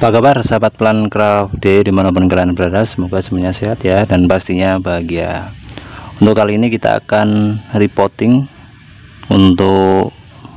Apa kabar sahabat Plancraft D dimanapun kalian berada, semoga semuanya sehat ya, dan pastinya bahagia. Untuk kali ini kita akan repotting untuk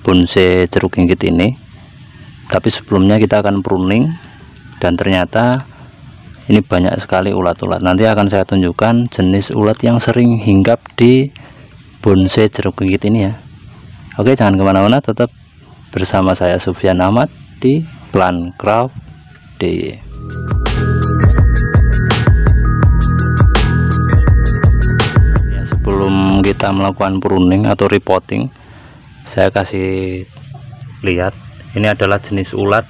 bonsai jeruk kinggit ini, tapi sebelumnya kita akan pruning. Dan ternyata ini banyak sekali ulat-ulat. Nanti akan saya tunjukkan jenis ulat yang sering hinggap di bonsai jeruk kinggit ini ya. Oke, jangan kemana-mana, tetap bersama saya Sufyan Ahmad di Plancraft D. Ya, sebelum kita melakukan pruning atau repotting, saya kasih lihat, ini adalah jenis ulat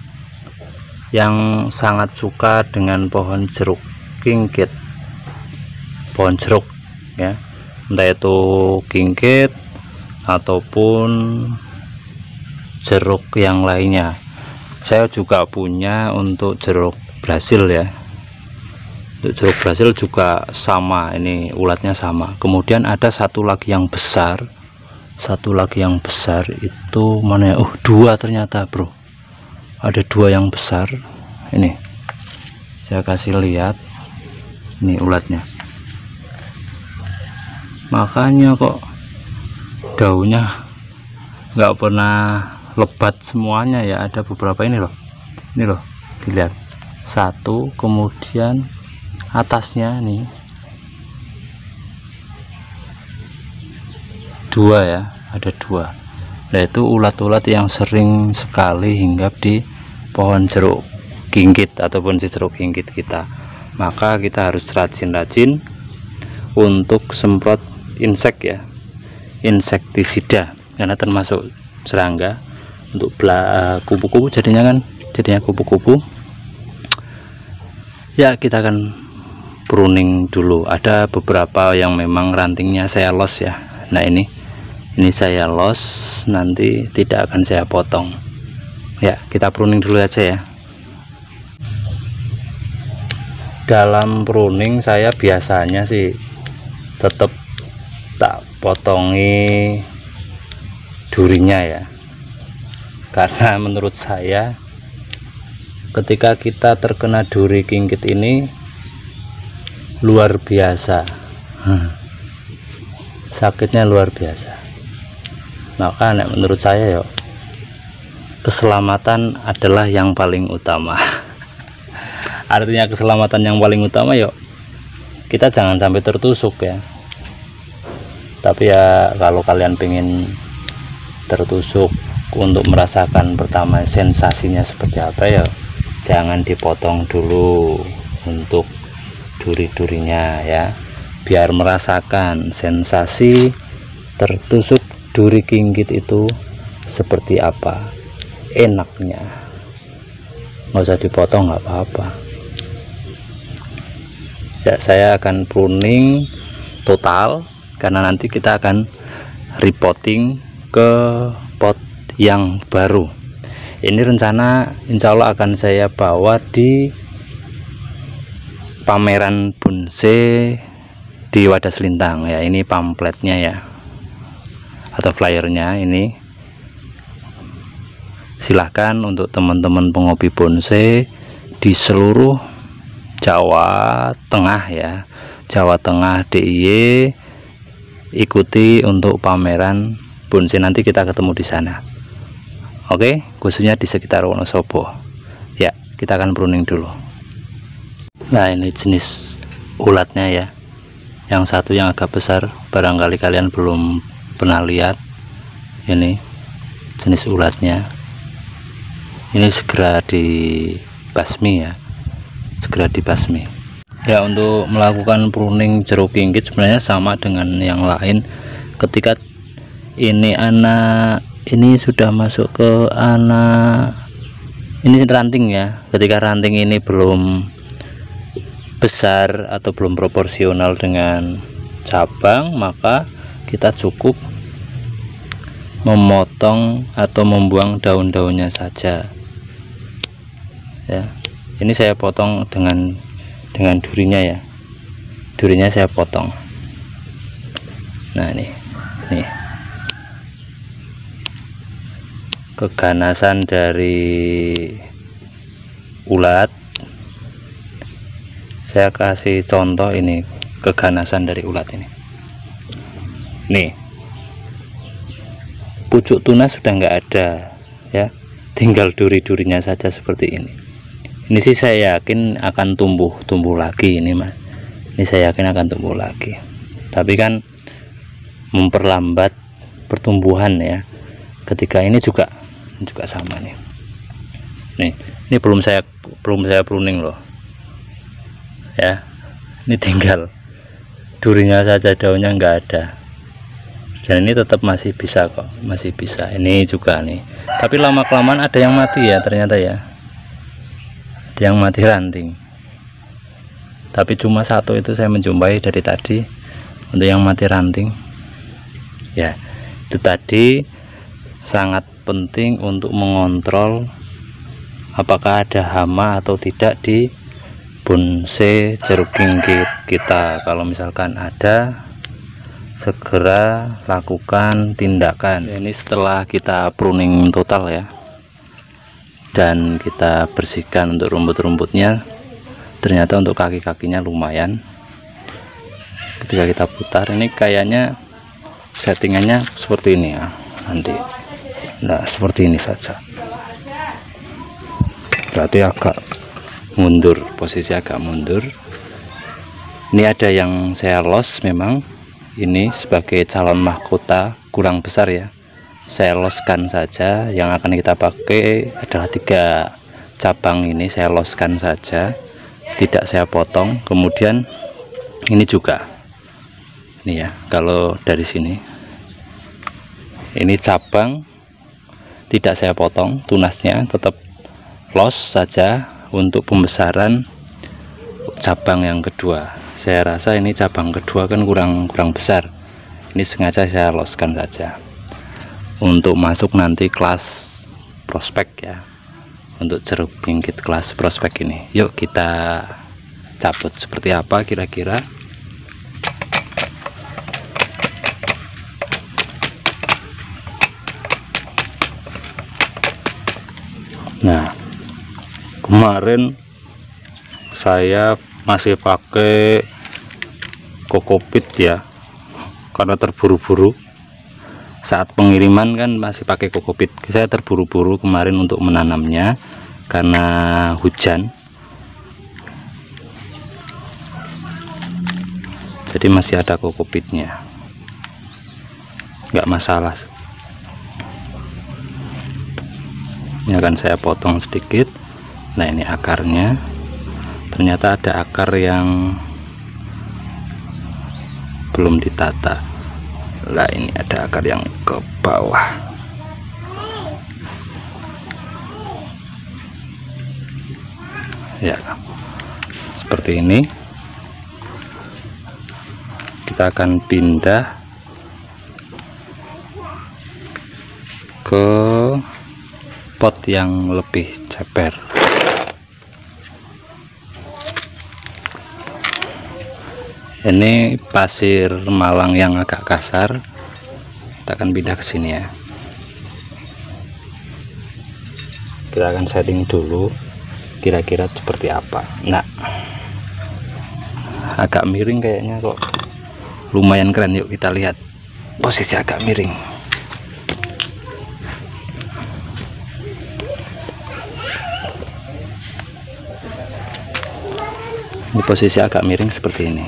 yang sangat suka dengan pohon jeruk kinggit, pohon jeruk ya, entah itu kinggit ataupun jeruk yang lainnya. Saya juga punya untuk jeruk Brasil ya. Untuk jeruk Brasil juga sama, ini ulatnya sama. Kemudian ada satu lagi yang besar, itu mana ya? Oh, dua ternyata bro, ada dua yang besar. Ini saya kasih lihat, ini ulatnya. Makanya kok daunnya nggak pernah lebat semuanya ya, ada beberapa ini loh, dilihat satu, kemudian atasnya nih dua ya, ada dua. Nah, itu ulat-ulat yang sering sekali hinggap di pohon jeruk kinggit ataupun si jeruk kinggit kita. Maka kita harus rajin-rajin untuk semprot insek ya, insektisida, karena termasuk serangga. Untuk kupu-kupu jadinya kupu-kupu ya. Kita akan pruning dulu. Ada beberapa yang memang rantingnya saya los ya. Nah, ini saya los, nanti tidak akan saya potong ya. Kita pruning dulu aja ya. Dalam pruning saya biasanya sih tetap tak potongi durinya ya, karena menurut saya ketika kita terkena duri kinggit ini luar biasa, sakitnya luar biasa. Maka menurut saya yuk, keselamatan adalah yang paling utama. Artinya keselamatan yang paling utama yuk, kita jangan sampai tertusuk ya. Tapi ya kalau kalian pengen tertusuk untuk merasakan pertama sensasinya seperti apa ya, jangan dipotong dulu untuk duri-durinya ya, biar merasakan sensasi tertusuk duri kinggit itu seperti apa enaknya. Nggak usah dipotong, nggak apa-apa ya. Saya akan pruning total karena nanti kita akan repotting ke pot yang baru. Ini rencana insya Allah akan saya bawa di pameran bonsai di Wadas Lintang ya. Ini pamfletnya ya, atau flyernya. Ini silahkan untuk teman-teman penghobi bonsai di seluruh Jawa Tengah ya, Jawa Tengah DIY, ikuti untuk pameran bonsai. Nanti kita ketemu di sana. Oke, khususnya di sekitar Wonosobo ya. Kita akan pruning dulu. Nah, ini jenis ulatnya ya. Yang satu yang agak besar, barangkali kalian belum pernah lihat. Ini jenis ulatnya. Ini segera dibasmi ya, segera dibasmi ya. Untuk melakukan pruning jeruk kinggit sebenarnya sama dengan yang lain. Ketika ini ini sudah masuk ke ini ranting ya, ketika ranting ini belum besar atau belum proporsional dengan cabang, maka kita cukup memotong atau membuang daun-daunnya saja ya. Ini saya potong dengan durinya ya, durinya saya potong. Nah, nih keganasan dari ulat. Saya kasih contoh ini keganasan dari ulat ini. Nih, pucuk tunas sudah nggak ada ya, tinggal duri-durinya saja seperti ini. Ini sih saya yakin akan tumbuh lagi ini mas. Ini saya yakin akan tumbuh lagi, tapi kan memperlambat pertumbuhan ya. Ketika ini juga sama nih. Ini belum saya pruning loh ya. Ini tinggal durinya saja, daunnya nggak ada, dan ini tetap masih bisa kok, masih bisa. Ini juga nih, tapi lama kelamaan ada yang mati ya ternyata ya, ada yang mati ranting. Tapi cuma satu itu saya menjumpai dari tadi untuk yang mati ranting ya. Itu tadi sangat penting untuk mengontrol apakah ada hama atau tidak di bonsai jeruk kinggit kita. Kalau misalkan ada, segera lakukan tindakan. Ini setelah kita pruning total ya, dan kita bersihkan untuk rumput-rumputnya, ternyata untuk kaki-kakinya lumayan. Ketika kita putar ini kayaknya settingannya seperti ini ya nanti. Nah seperti ini saja, berarti agak mundur, posisi agak mundur. Ini ada yang saya los, memang ini sebagai calon mahkota kurang besar ya, saya loskan saja. Yang akan kita pakai adalah 3 cabang ini, saya loskan saja, tidak saya potong. Kemudian ini juga ini ya, kalau dari sini ini cabang tidak saya potong, tunasnya tetap los saja untuk pembesaran cabang yang kedua. Saya rasa ini cabang kedua kan kurang besar, ini sengaja saya loskan saja untuk masuk nanti kelas prospek ya, untuk jeruk kinggit kelas prospek ini. Yuk kita cabut seperti apa kira-kira. Nah, kemarin saya masih pakai kokopit ya, karena terburu-buru. Saat pengiriman kan masih pakai kokopit. Saya terburu-buru kemarin untuk menanamnya karena hujan, jadi masih ada kokopitnya, nggak masalah. Ini akan saya potong sedikit. Nah ini akarnya, ternyata ada akar yang belum ditata. Lah ini ada akar yang ke bawah. Ya seperti ini. Kita akan pindah ke pot yang lebih ceper. Ini pasir malang yang agak kasar, kita akan pindah ke sini ya. Kita akan setting dulu kira-kira seperti apa. Nah agak miring kayaknya kok, lumayan keren. Yuk kita lihat posisi agak miring. Ini posisi agak miring seperti ini.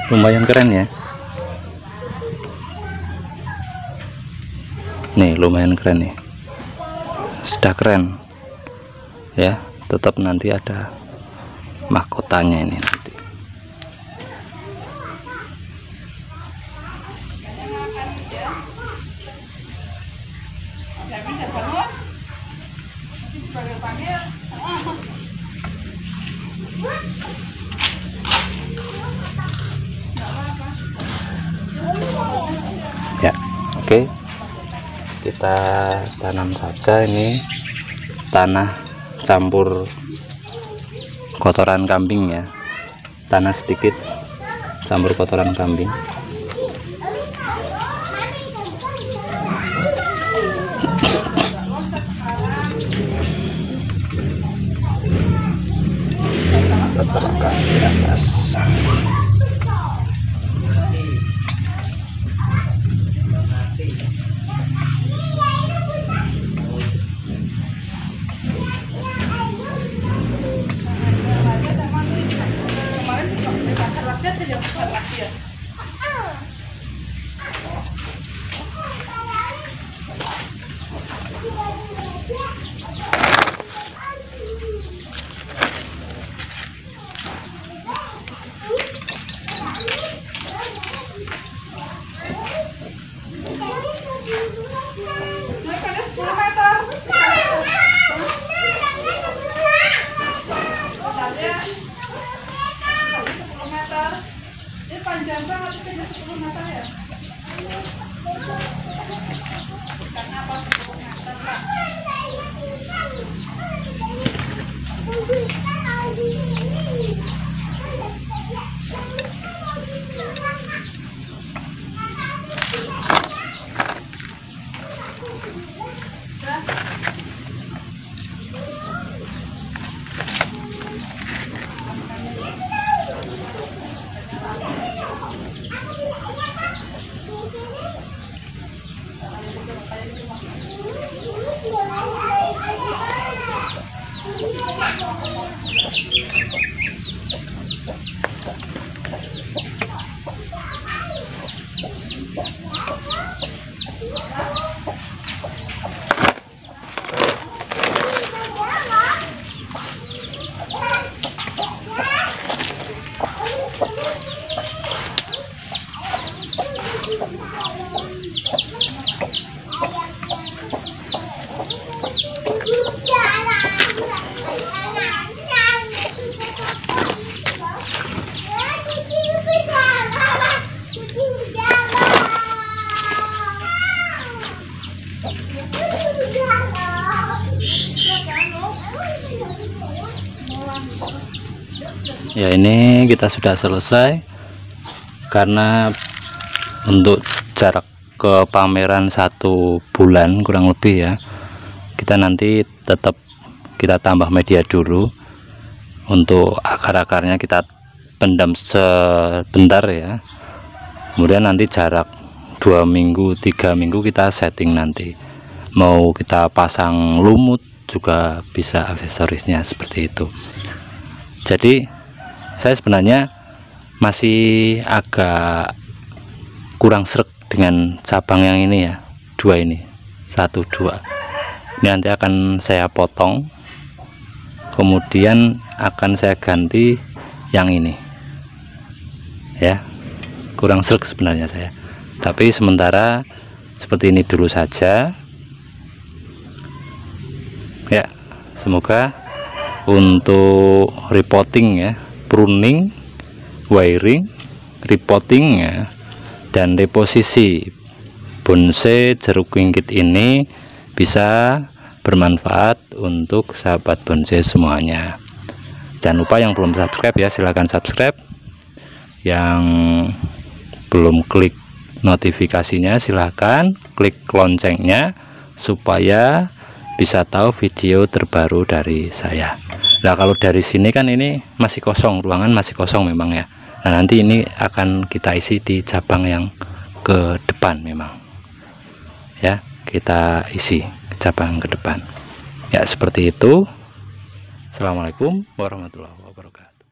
Lumayan keren ya. Nih lumayan keren nih. Sudah keren ya. Tetap nanti ada mahkotanya ini nanti. Ya, oke. Kita tanam saja. Ini tanah campur kotoran kambing ya. Tanah sedikit campur kotoran kambing. Ya, ini kita sudah selesai, karena untuk jarak ke pameran 1 bulan kurang lebih ya, kita nanti tetap kita tambah media dulu. Untuk akar-akarnya kita pendam sebentar ya, kemudian nanti jarak 2 minggu 3 minggu kita setting, nanti mau kita pasang lumut juga bisa, aksesorisnya seperti itu. Jadi saya sebenarnya masih agak kurang sreg dengan cabang yang ini ya, 2 ini, 1 2 ini nanti akan saya potong, kemudian akan saya ganti yang ini ya. Kurang sreg sebenarnya saya, tapi sementara seperti ini dulu saja ya. Semoga untuk repotting ya, pruning, wiring, repotting ya, dan reposisi bonsai jeruk wingkit ini bisa bermanfaat untuk sahabat bonsai semuanya. Jangan lupa yang belum subscribe ya, silahkan subscribe. Yang belum klik notifikasinya silahkan klik loncengnya supaya bisa tahu video terbaru dari saya. Nah, kalau dari sini kan ini masih kosong, ruangan masih kosong memang ya. Nah, nanti ini akan kita isi di cabang yang ke depan memang ya, kita isi cabang ke depan ya, seperti itu. Assalamualaikum warahmatullahi wabarakatuh.